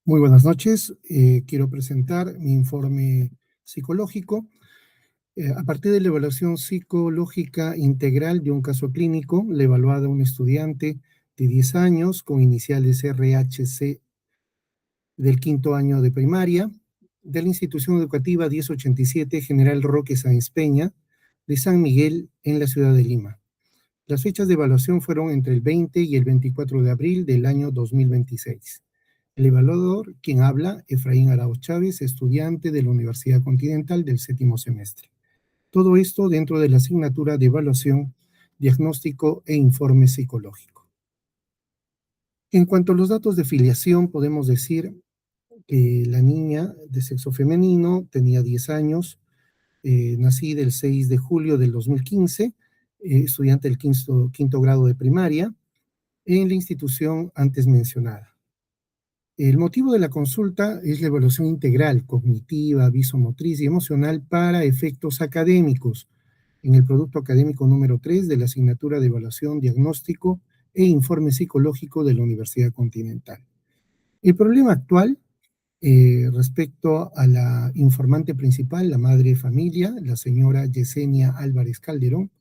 Muy buenas noches. Quiero presentar mi informe psicológico. A partir de la evaluación psicológica integral de un caso clínico, le evaluado a un estudiante de 10 años con iniciales RHC del quinto año de primaria, de la institución educativa 1087 General Roque Sáenz Peña, de San Miguel, en la ciudad de Lima. Las fechas de evaluación fueron entre el 20 y el 24 de abril del año 2026. El evaluador, quien habla, Efraín Arauz Chávez, estudiante de la Universidad Continental del séptimo semestre. Todo esto dentro de la asignatura de evaluación, diagnóstico e informe psicológico. En cuanto a los datos de filiación, podemos decir que la niña de sexo femenino tenía 10 años, nacida el 6 de julio del 2015, estudiante del quinto grado de primaria, en la institución antes mencionada. El motivo de la consulta es la evaluación integral, cognitiva, visomotriz y emocional para efectos académicos en el producto académico número 3 de la asignatura de evaluación, diagnóstico e informe psicológico de la Universidad Continental. El problema actual respecto a la informante principal, la madre de familia, la señora Yesenia Álvarez Calderón,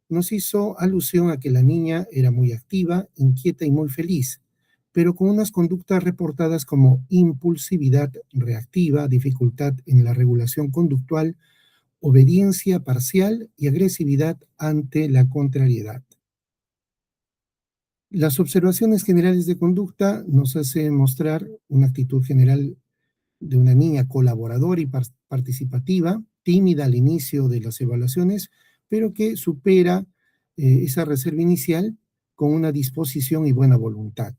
nos hizo alusión a que la niña era muy activa, inquieta y muy feliz, pero con unas conductas reportadas como impulsividad reactiva, dificultad en la regulación conductual, obediencia parcial y agresividad ante la contrariedad. Las observaciones generales de conducta nos hacen mostrar una actitud general de una niña colaboradora y participativa, tímida al inicio de las evaluaciones, pero que supera esa reserva inicial con una disposición y buena voluntad.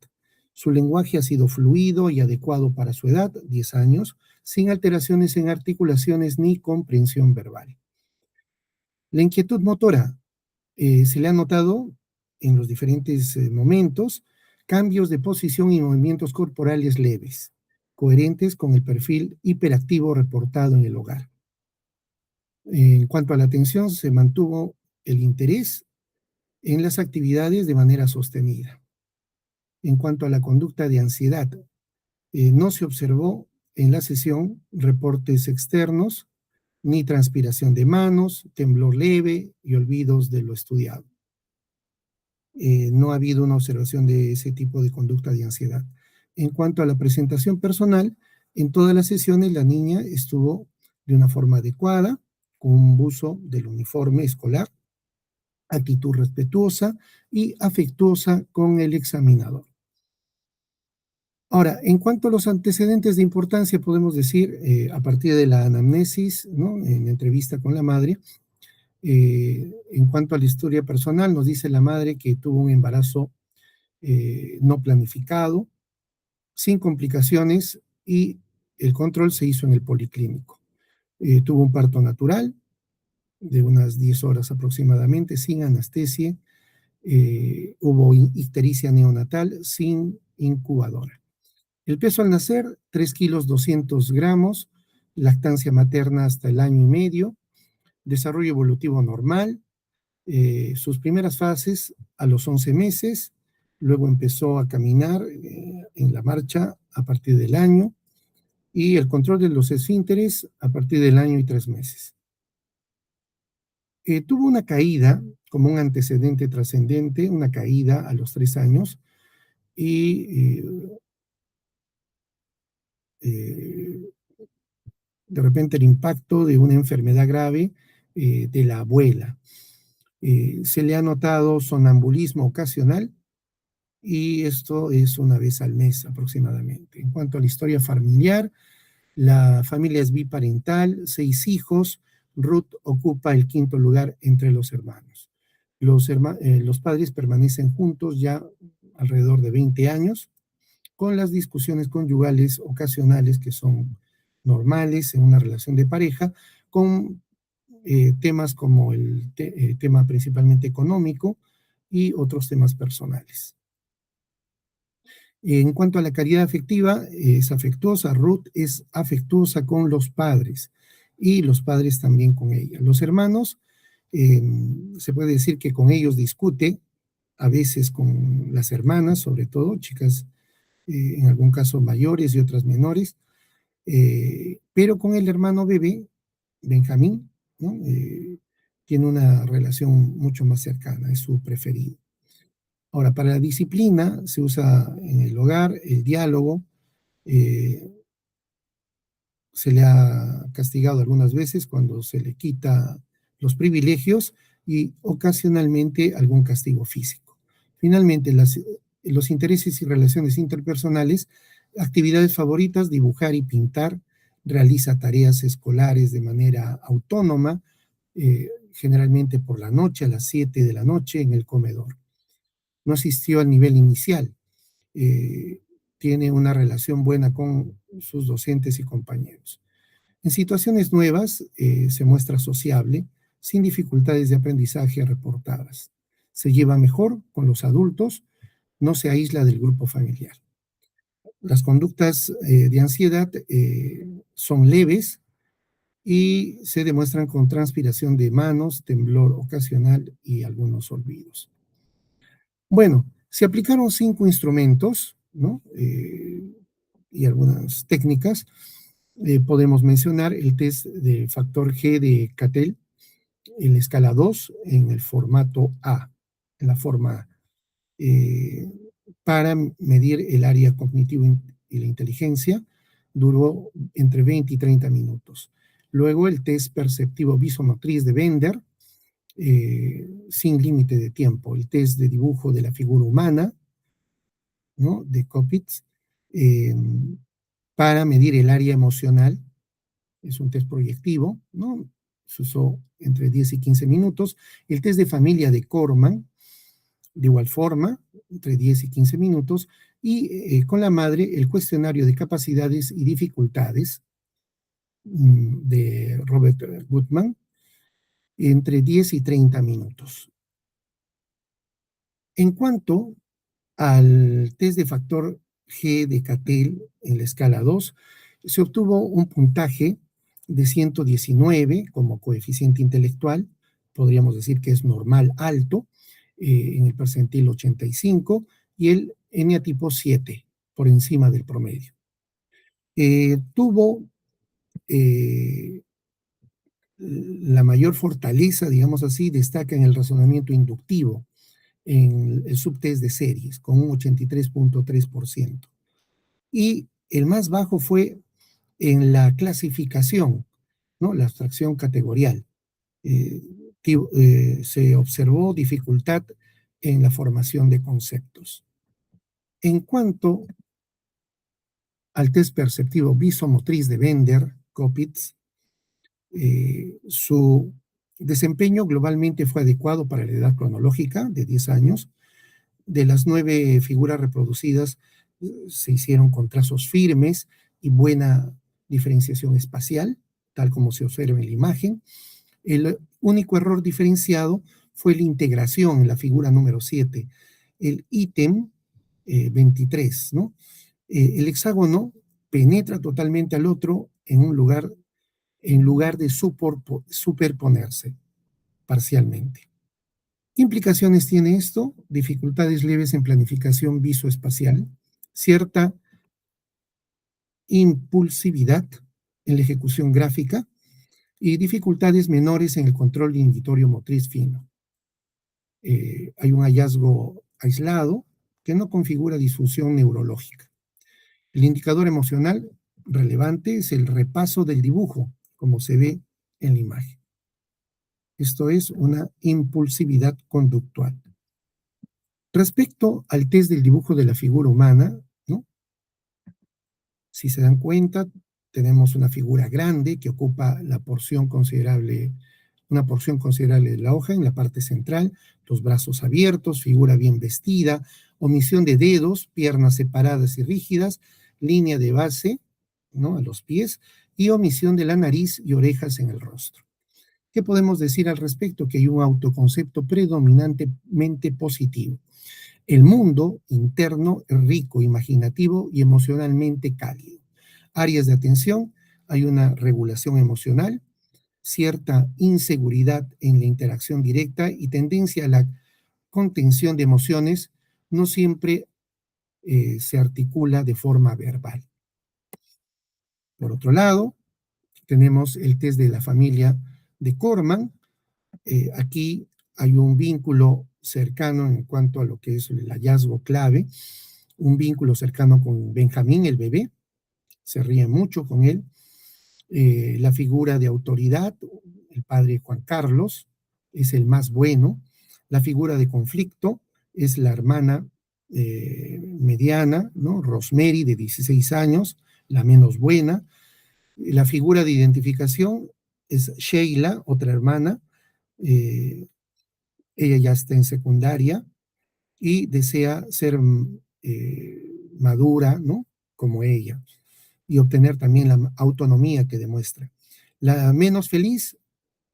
Su lenguaje ha sido fluido y adecuado para su edad, 10 años, sin alteraciones en articulaciones ni comprensión verbal. La inquietud motora se le ha notado en los diferentes momentos cambios de posición y movimientos corporales leves, coherentes con el perfil hiperactivo reportado en el hogar. En cuanto a la atención, se mantuvo el interés en las actividades de manera sostenida. En cuanto a la conducta de ansiedad, no se observó en la sesión reportes externos, ni transpiración de manos, temblor leve y olvidos de lo estudiado. No ha habido una observación de ese tipo de conducta de ansiedad. En cuanto a la presentación personal, en todas las sesiones la niña estuvo de una forma adecuada, con un buzo del uniforme escolar, actitud respetuosa y afectuosa con el examinador. Ahora, en cuanto a los antecedentes de importancia, podemos decir, a partir de la anamnesis, ¿no?, en la entrevista con la madre, en cuanto a la historia personal, nos dice la madre que tuvo un embarazo no planificado, sin complicaciones, y el control se hizo en el policlínico. Tuvo un parto natural de unas 10 horas aproximadamente, sin anestesia. Hubo ictericia neonatal sin incubadora. El peso al nacer, 3 kilos 200 gramos, lactancia materna hasta el año y medio, desarrollo evolutivo normal, sus primeras fases a los 11 meses, luego empezó a caminar en la marcha a partir del año, y el control de los esfínteres a partir del año y 3 meses. Tuvo una caída como un antecedente trascendente, una caída a los 3 años, y de repente el impacto de una enfermedad grave de la abuela. Se le ha notado sonambulismo ocasional, y esto es una vez al mes aproximadamente. En cuanto a la historia familiar, la familia es biparental, 6 hijos. Ruth ocupa el quinto lugar entre los hermanos. Los padres permanecen juntos ya alrededor de 20 años, con las discusiones conyugales ocasionales que son normales en una relación de pareja, con temas como el tema principalmente económico y otros temas personales. En cuanto a la calidad afectiva, es afectuosa. Ruth es afectuosa con los padres y los padres también con ella. Los hermanos, se puede decir que con ellos discute, a veces con las hermanas, sobre todo chicas en algún caso mayores y otras menores, pero con el hermano bebé, Benjamín, ¿no? Tiene una relación mucho más cercana, es su preferido. Ahora, para la disciplina se usa en el hogar el diálogo, eh, se le ha castigado algunas veces cuando se le quita los privilegios y ocasionalmente algún castigo físico. Finalmente, los intereses y relaciones interpersonales, actividades favoritas, dibujar y pintar, realiza tareas escolares de manera autónoma, generalmente por la noche, a las 7 de la noche en el comedor. No asistió al nivel inicial, eh, tiene una relación buena con sus docentes y compañeros. En situaciones nuevas se muestra sociable, sin dificultades de aprendizaje reportadas. Se lleva mejor con los adultos, no se aísla del grupo familiar. Las conductas de ansiedad son leves y se demuestran con transpiración de manos, temblor ocasional y algunos olvidos. Bueno, se aplicaron 5 instrumentos, ¿no? Y algunas técnicas. Podemos mencionar el test de factor G de Cattell, en la escala 2 en el formato A, en la forma A, para medir el área cognitiva y la inteligencia. Duró entre 20 y 30 minutos. Luego el test perceptivo visomotriz de Bender, sin límite de tiempo. El test de dibujo de la figura humana, ¿no? De Coppitz, eh, para medir el área emocional. Es un test proyectivo, ¿no? Se usó entre 10 y 15 minutos. El test de familia de Corman, de igual forma, entre 10 y 15 minutos. Y con la madre, el cuestionario de capacidades y dificultades de Robert Goodman, entre 10 y 30 minutos. En cuanto al test de factor G de Cattell en la escala 2, se obtuvo un puntaje de 119 como coeficiente intelectual, podríamos decir que es normal alto, en el percentil 85, y el eneatipo 7, por encima del promedio. Tuvo la mayor fortaleza, digamos así, destaca en el razonamiento inductivo, en el subtest de series, con un 83.3%. Y el más bajo fue en la clasificación, ¿no? La abstracción categorial. Eh, Se observó dificultad en la formación de conceptos. En cuanto al test perceptivo visomotriz de Bender, Coppitz, su desempeño globalmente fue adecuado para la edad cronológica de 10 años. De las 9 figuras reproducidas, se hicieron con trazos firmes y buena diferenciación espacial, tal como se observa en la imagen. El único error diferenciado fue la integración en la figura número 7, el ítem 23, ¿no? El hexágono penetra totalmente al otro en lugar de superponerse parcialmente. ¿Qué implicaciones tiene esto? Dificultades leves en planificación visoespacial, cierta impulsividad en la ejecución gráfica y dificultades menores en el control inhibitorio motriz fino. Hay un hallazgo aislado que no configura disfunción neurológica. El indicador emocional relevante es el repaso del dibujo, como se ve en la imagen. Esto es una impulsividad conductual. Respecto al test del dibujo de la figura humana, ¿no? Si se dan cuenta, tenemos una figura grande que ocupa una porción considerable de la hoja en la parte central, los brazos abiertos, figura bien vestida, omisión de dedos, piernas separadas y rígidas, línea de base, ¿no? A los pies, y omisión de la nariz y orejas en el rostro. ¿Qué podemos decir al respecto? Que hay un autoconcepto predominantemente positivo. El mundo interno es rico, imaginativo y emocionalmente cálido. Áreas de atención: hay una regulación emocional, cierta inseguridad en la interacción directa y tendencia a la contención de emociones, no siempre se articula de forma verbal. Por otro lado, tenemos el test de la familia de Corman. Aquí hay un vínculo cercano en cuanto a lo que es el hallazgo clave, un vínculo cercano con Benjamín, el bebé, se ríe mucho con él. La figura de autoridad, el padre Juan Carlos, es el más bueno. La figura de conflicto es la hermana mediana, ¿no? Rosemary, de 16 años, la menos buena. La figura de identificación es Sheila, otra hermana. Ella ya está en secundaria y desea ser madura, ¿no? Como ella, y obtener también la autonomía que demuestra. La menos feliz,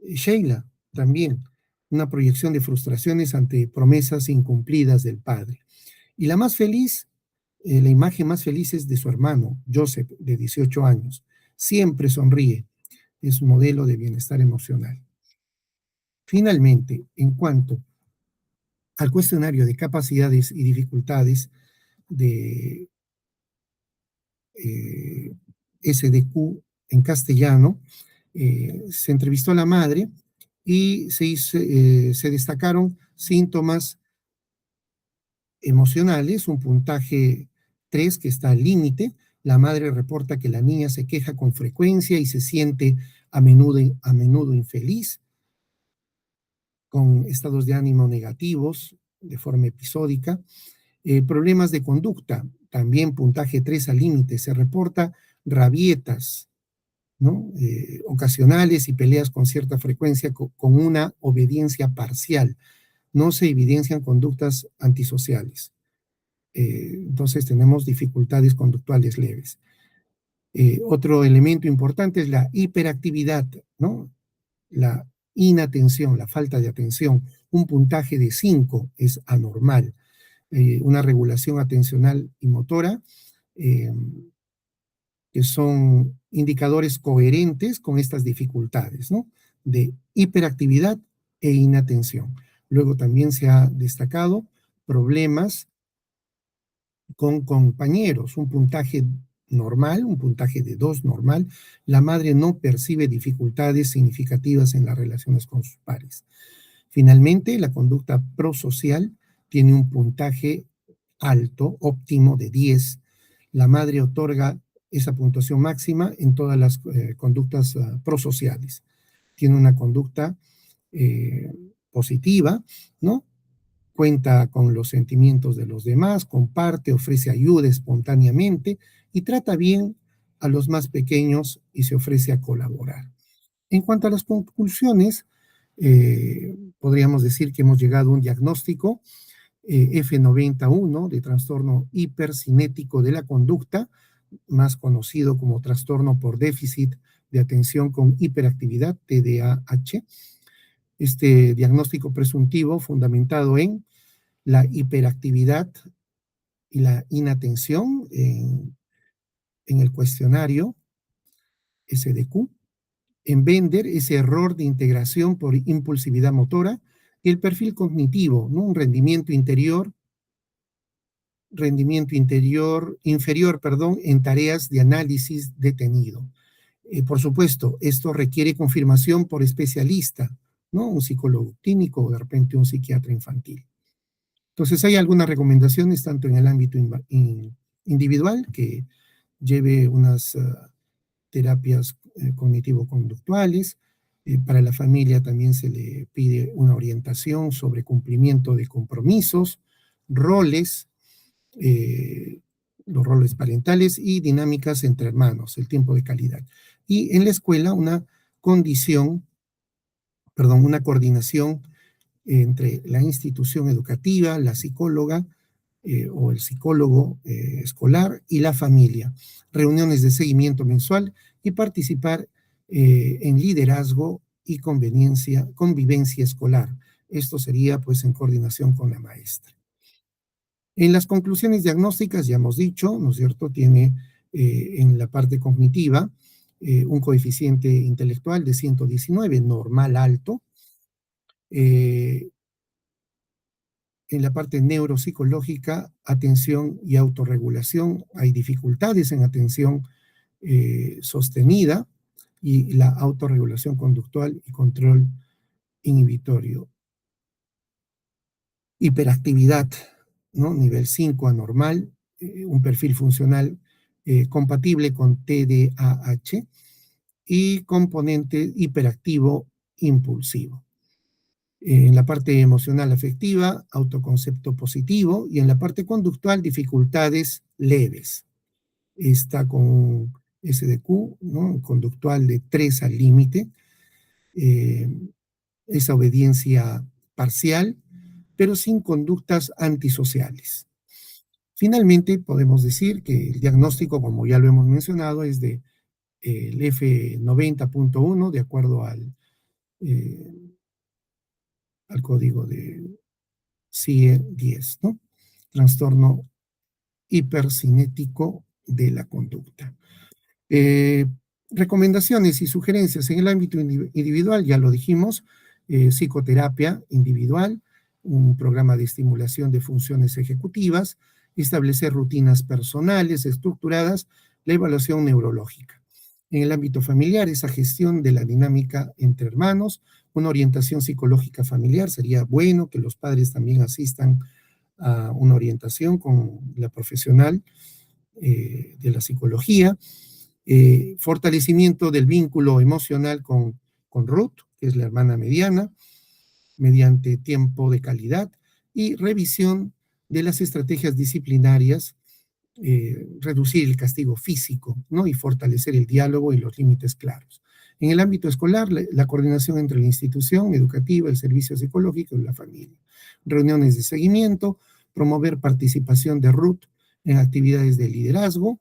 Sheila, también, una proyección de frustraciones ante promesas incumplidas del padre. Y la más feliz, la imagen más feliz es de su hermano, Joseph, de 18 años. Siempre sonríe, es un modelo de bienestar emocional. Finalmente, en cuanto al cuestionario de capacidades y dificultades de SDQ en castellano, se entrevistó a la madre y se destacaron síntomas emocionales, un puntaje 3 que está al límite. La madre reporta que la niña se queja con frecuencia y se siente a menudo infeliz, con estados de ánimo negativos de forma episódica. Problemas de conducta, también puntaje 3 al límite. Se reporta rabietas, ¿no? Ocasionales y peleas con cierta frecuencia con una obediencia parcial. No se evidencian conductas antisociales. Entonces tenemos dificultades conductuales leves. Otro elemento importante es la hiperactividad, ¿no? La inatención, la falta de atención. Un puntaje de 5 es anormal. Una regulación atencional y motora, que son indicadores coherentes con estas dificultades, ¿no? De hiperactividad e inatención. Luego también se ha destacado problemas con compañeros, un puntaje normal, un puntaje de 2 normal. La madre no percibe dificultades significativas en las relaciones con sus pares. Finalmente, la conducta prosocial tiene un puntaje alto, óptimo, de 10. La madre otorga esa puntuación máxima en todas las conductas prosociales. Tiene una conducta positiva, ¿no? Cuenta con los sentimientos de los demás, comparte, ofrece ayuda espontáneamente y trata bien a los más pequeños y se ofrece a colaborar. En cuanto a las conclusiones, podríamos decir que hemos llegado a un diagnóstico F91 de trastorno hipercinético de la conducta, más conocido como trastorno por déficit de atención con hiperactividad, TDAH. Este diagnóstico presuntivo fundamentado en la hiperactividad y la inatención en el cuestionario SDQ, en Bender, ese error de integración por impulsividad motora, y el perfil cognitivo, ¿no? Un rendimiento inferior, perdón, en tareas de análisis detenido. Por supuesto, esto requiere confirmación por especialista, ¿no? Un psicólogo clínico o de repente un psiquiatra infantil. Entonces, hay algunas recomendaciones, tanto en el ámbito individual, que lleve unas terapias cognitivo-conductuales. Para la familia también se le pide una orientación sobre cumplimiento de compromisos, roles, los roles parentales y dinámicas entre hermanos, el tiempo de calidad. Y en la escuela una coordinación entre la institución educativa, la psicóloga o el psicólogo escolar y la familia. Reuniones de seguimiento mensual y participar en liderazgo y convivencia escolar. Esto sería pues en coordinación con la maestra. En las conclusiones diagnósticas, ya hemos dicho, ¿no es cierto?, tiene en la parte cognitiva un coeficiente intelectual de 119, normal alto. En la parte neuropsicológica, atención y autorregulación. Hay dificultades en atención sostenida y la autorregulación conductual y control inhibitorio. Hiperactividad, ¿no? Nivel 5 anormal, un perfil funcional compatible con TDAH y componente hiperactivo impulsivo. En la parte emocional afectiva, autoconcepto positivo, y en la parte conductual, dificultades leves. Está con un SDQ, ¿no? Conductual de 3 al límite, eh, esa obediencia parcial, pero sin conductas antisociales. Finalmente, podemos decir que el diagnóstico, como ya lo hemos mencionado, es de el F90.1, de acuerdo al código de CIE-10, ¿no? Trastorno hipercinético de la conducta. Eh, Recomendaciones y sugerencias en el ámbito individual, ya lo dijimos, psicoterapia individual, un programa de estimulación de funciones ejecutivas, establecer rutinas personales estructuradas, la evaluación neurológica. En el ámbito familiar, esa gestión de la dinámica entre hermanos, una orientación psicológica familiar, sería bueno que los padres también asistan a una orientación con la profesional de la psicología, fortalecimiento del vínculo emocional con Ruth, que es la hermana mediana, mediante tiempo de calidad, y revisión de las estrategias disciplinarias, reducir el castigo físico, ¿no? Y fortalecer el diálogo y los límites claros. En el ámbito escolar, la coordinación entre la institución educativa, el servicio psicológico y la familia. Reuniones de seguimiento, promover participación de Ruth en actividades de liderazgo,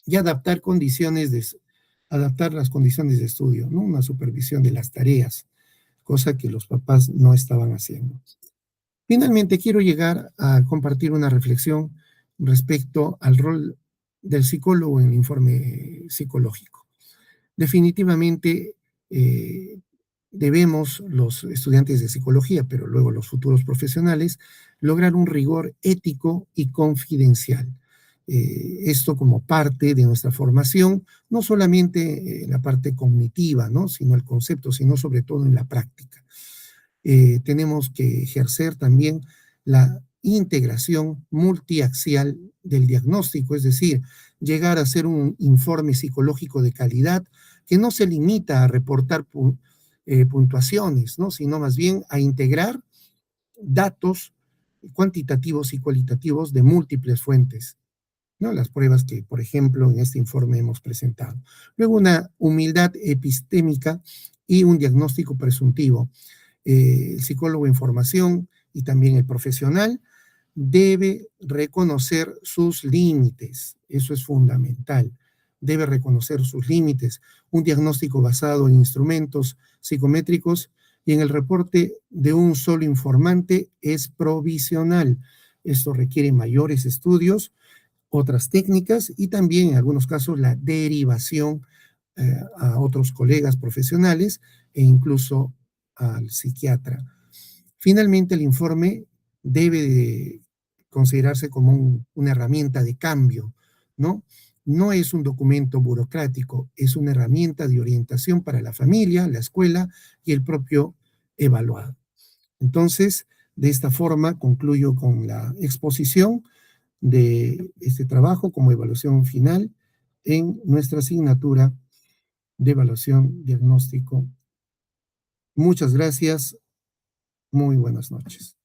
y adaptar las condiciones de estudio, ¿no? Una supervisión de las tareas, cosa que los papás no estaban haciendo. Finalmente, quiero llegar a compartir una reflexión respecto al rol del psicólogo en el informe psicológico. Definitivamente, debemos los estudiantes de psicología, pero luego los futuros profesionales, lograr un rigor ético y confidencial. Esto como parte de nuestra formación, no solamente la parte cognitiva, ¿no? Sino el concepto, sino sobre todo en la práctica. Tenemos que ejercer también la integración multiaxial del diagnóstico, es decir, llegar a hacer un informe psicológico de calidad que no se limita a reportar puntuaciones, ¿no? Sino más bien a integrar datos cuantitativos y cualitativos de múltiples fuentes, ¿no? Las pruebas que, por ejemplo, en este informe hemos presentado. Luego, una humildad epistémica y un diagnóstico presuntivo. El psicólogo en formación y también el profesional debe reconocer sus límites, eso es fundamental, debe reconocer sus límites. Un diagnóstico basado en instrumentos psicométricos y en el reporte de un solo informante es provisional. Esto requiere mayores estudios, otras técnicas y también en algunos casos la derivación a otros colegas profesionales e incluso al psiquiatra. Finalmente, el informe debe de considerarse como una herramienta de cambio, ¿no? No es un documento burocrático, es una herramienta de orientación para la familia, la escuela y el propio evaluado. Entonces, de esta forma concluyo con la exposición de este trabajo como evaluación final en nuestra asignatura de evaluación diagnóstico. Muchas gracias. Muy buenas noches.